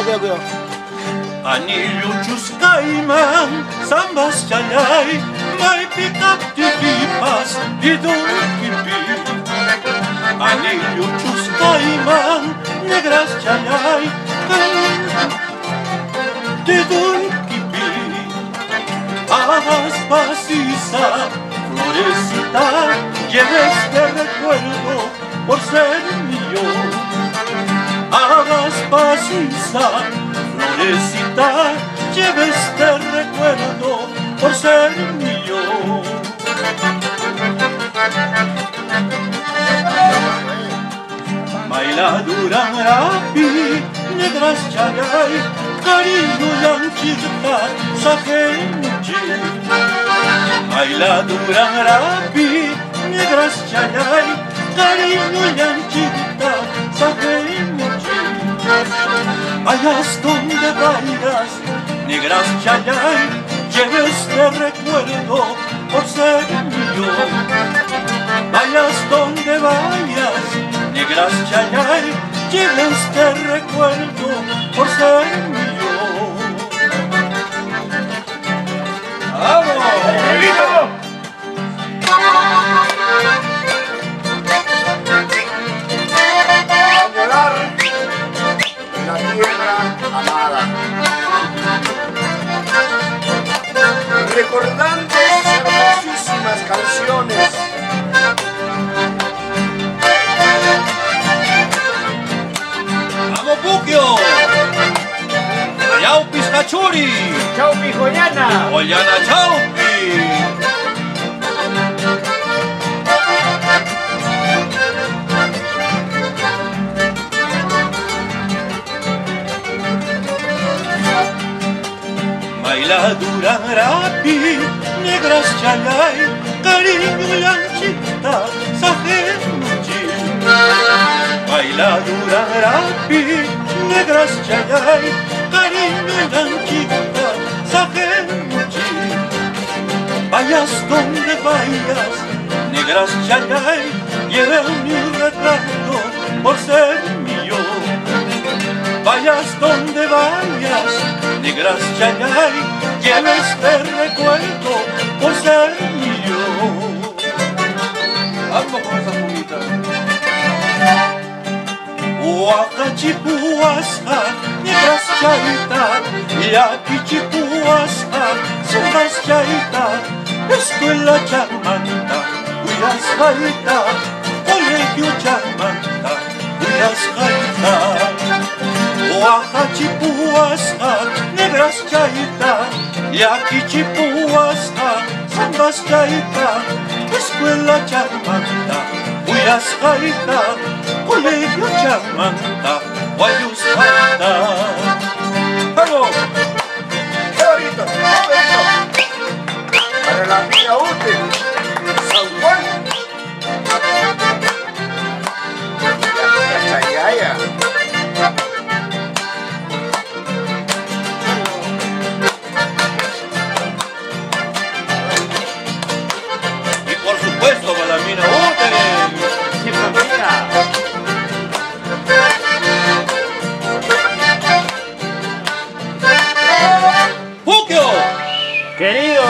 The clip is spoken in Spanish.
cuidado. Anillo chuscaiman, zambas chalay, may pikap titipas, didun kipi. Anillo chuscaiman, negras chalay, didun kipi. Hagas pasisa, florecita, lleves de recuerdo por ser mío. Hagas pasisa, florecita, lleve este recuerdo por ser mío. Maila duran rapi, negras chalay, cariño yanchita, sajenchi. Maila duran rapi, negras chalay, cariño yanchita, sajenchi. Vayas donde vayas, negras chalay, lleves este recuerdo por ser mío. Vayas donde vayas, negras chalay, lleves este recuerdo por ser mío. ¡Vamos! La tierra amada, recordando hermosísimas canciones. ¡Vamos, Puquio! ¡Ayaupis Cachuri! ¡Chaupi, Joyana! ¡Joyana Chaupi! Baila duran rapi, negras chalay, cariño yanchita, sajenchi. Baila duran rapi, negras chalay, cariño yanchita, sajenchi. Vayas donde vayas, negras chalay, lleve mi retrato por ser mío. Vayas donde vayas, negras chalay, lleve este recuerdo por ser mío. Vamos con esa fumita. Huacachipuasca, negras chaita, yaquichipuasca, sombras chaita, escuela chamanta, cuidas jaita, colegio chamanta, cuidas jaita. Huacachipuasca, negras chaita, yaquichipuasca, zambas chaita, escuela chamanta, cuidas jaita, colegio chamanta, guayus jaita. ¡Vamos! ¡Qué bonito! ¡Qué bonito! Para la vida útil, San Juan. La chayaya. Por supuesto, Balamina Ute. ¡Sí, familia! ¡Puquio! ¡Querido!